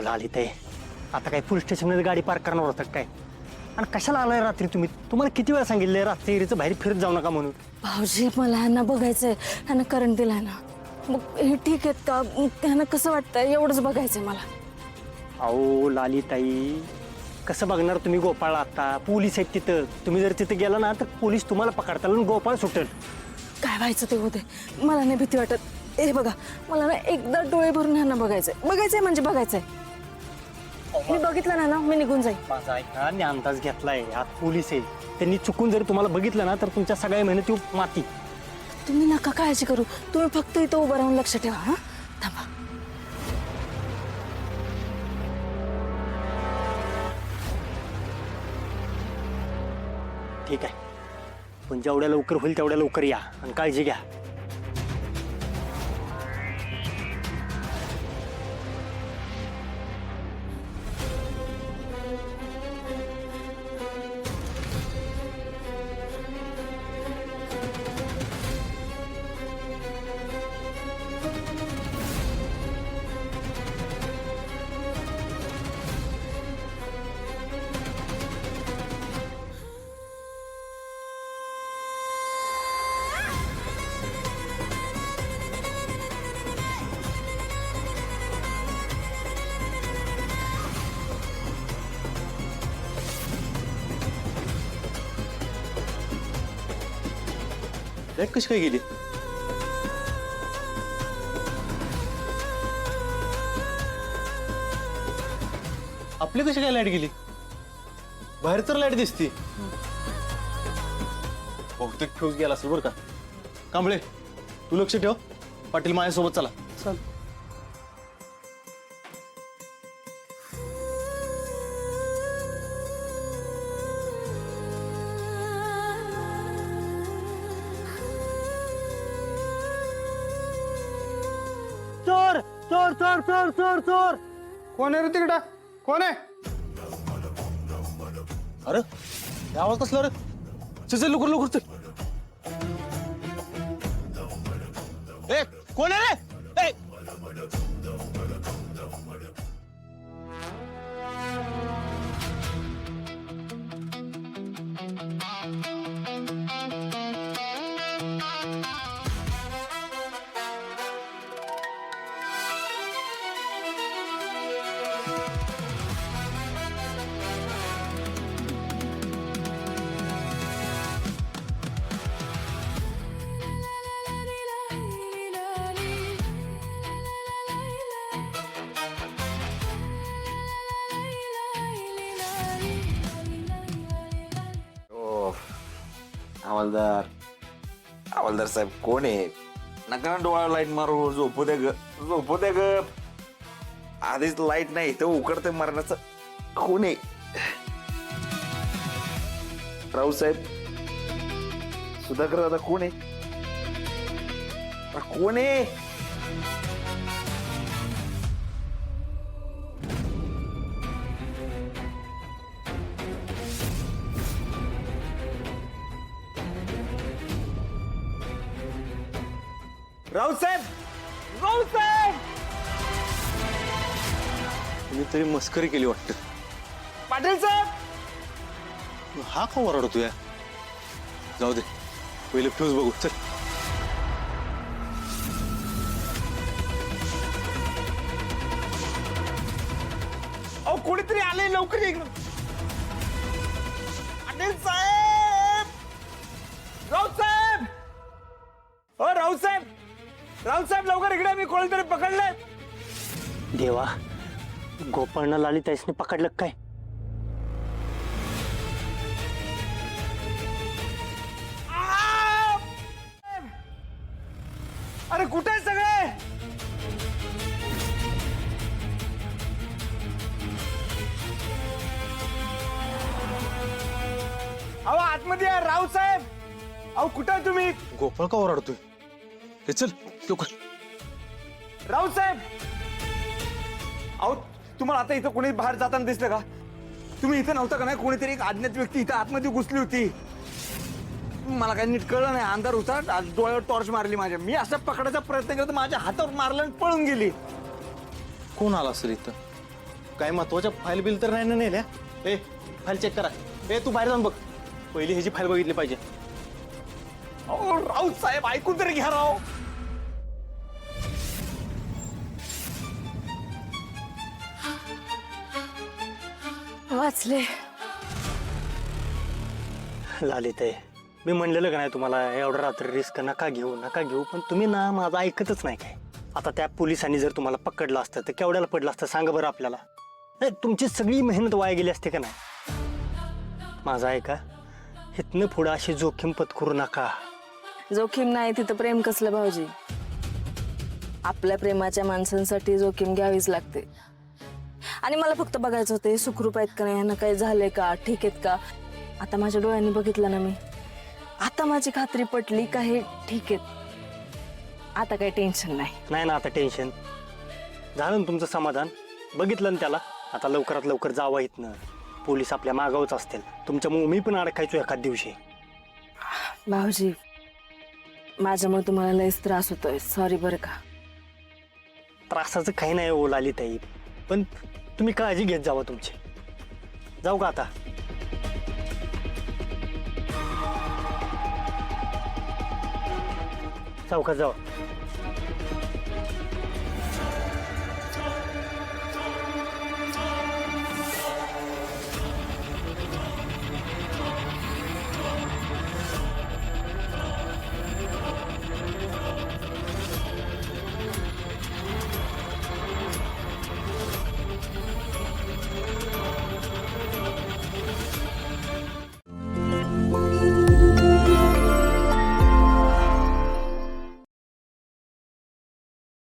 झाली ते आता काय पोलीस स्टेशनमध्ये गाडी पार्क करणार होता काय? आणि कशाला आलाय रात्री तुम्ही? तुम्हाला किती वेळा सांगितलंय रात्रीचं बाहेर फिरत जाऊ नका म्हणून? भाऊजी मला ह्यांना बघायचंय, ह्यांना करंट दिलाय ना, मग हे ठीक आहेत का? ह्यांना कसं वाटतंय एवढंच बघायचंय मला. अहो लालीताई, कसं बघणार तुम्ही गोपाळला? आता पोलीस आहेत तिथं, तुम्ही जर तिथं गेला ना तर पोलीस तुम्हाला पकडताल आणि गोपाळ सुटेल. काय व्हायचं ते होते, मला नाही भीती वाटत. हे बघा, मला ना एकदा डोळे भरून ह्यांना बघायचंय म्हणजे बघायचंय. मी बघितलं ना मी निघून जाईल. माझा ऐका, मी अंदाज घेतलाय, आत पोलीस आहे. त्यांनी चुकून जर तुम्हाला बघितलं ना तर तुमच्या सगळ्या मेहनती माती. तुम्ही नका काळजी करू, तुम्ही फक्त इथं उभं राहून लक्ष ठेवा. हा थांबा. ठीक आहे, पण जेवढ्या लवकर होईल तेवढ्या लवकर या आणि काळजी घ्या. लाईट कशी काय गेली? आपली कशी काय लाईट गेली? बाहेर तर लाईट दिसती. बहुतेक फ्यूज गेला असेल बरं का. कांबळे, तू लक्ष ठेव. पाटील माझ्यासोबत चला. चल. चोर चोर चोर चोर चोर चोर! कोण आहे रे तिकडं? कोण आहे? अरे हे आवाज कसला रे? चल लवकर लवकर चल. ए कोण आहे रे? ए हवालदार हवालदार साहेब कोण आहे? नका ना डोळा लाईट मारू. झोपू दे ग, झोपू दे ग. आधीच लाईट नाही तर उकडते मरणाचं. कोण आहे? रावसाहेब, सुधाकर दादा कोण आहे? कोण आहे? रावसाहेब, रावसाहेब! तुम्ही तरी मस्करी केली वाटतं. पाटील साहेब! हा का ओरडतो या? जाऊ दे, पहिले फ्यूज बघू. चल. अहो कोणीतरी आले, लवकर इकडं. पाटील साहेब! रावसाहेब! ओ रावसाहेब, रावसाहेब लवकर इकडे, मी कोणीतरी पकडले. देवा, गोपाळनं लालीताईसने पकडलं काय? अरे कुठे आहे सगळे? अहो आतमध्ये आहे रावसाहेब. अहो कुठे आहे तुम्ही? गोपाळ का ओरडतोय? हे चल लवकर. रावसाहेब, अहो तुम्हाला आता इथं कोणी बाहेर जाताना दिसलं का? तुम्ही इथं नव्हता का? नाही, कोणीतरी एक अज्ञात व्यक्ती इथं आतमध्ये घुसली होती. मला काही नीट कळलं नाही. अंधार होता, डोळ्यावर टॉर्च मारली माझ्या. मी असं पकडायचा प्रयत्न केला तर माझ्या हातावर मारला आणि पळून गेली. कोण आला असेल इथं? काय महत्वाच्या फाईल बिल तर नाही ना नेल्या? ए फाईल चेक करा. ए तू बाहेर जाऊन बघ. पहिली ह्याची फाईल बघितली पाहिजे. अहो राऊत साहेब ऐकून तरी घ्या राव. वाचले. लालिताई, मी म्हणलेलं का नाही तुम्हाला एवढं रात्री रिस्क नका घेऊ, पण तुम्ही ना माझं ऐकतच नाही काय. आता त्या पोलिसांनी जर तुम्हाला पकडलं असतं तर केवढ्याला पडलं असतं सांगा बरं आपल्याला. नाही तुमची सगळी मेहनत वाया गेली असते का नाही. माझं ऐका, इथनं पुढं अशी जोखीम पत्करू नका. जोखीम नाही तिथं प्रेम कसलं भाऊजी. आपल्या प्रेमाच्या माणसांसाठी जोखीम घ्यावीच लागते. आणि मला फक्त बघायचं होतं सुखरूप आहेत का नाही, ह्यांना काही झालंय का, ठीक आहेत का. आता माझ्या डोळ्यांनी बघितलं ना मी, आता माझी खात्री पटली का हे ठीक आहेत. आता काही टेन्शन नाही. नाही ना आता टेन्शन झालं ना तुमचं समाधान. बघितलं ना त्याला. आता लवकरात लवकर जावं इथनं. पोलीस आपल्या मागावच असतील. तुमच्यामुळे मी पण अडकायचो एखाद दिवशी. भाऊजी माझ्यामुळे तुम्हाला लयच त्रास होतोय, सॉरी बरं का. त्रासाचं काही नाही हो लालिताई, पण तुम्ही काळजी घेत जावा तुमची. जाऊ का आता? जाऊ का जाऊ.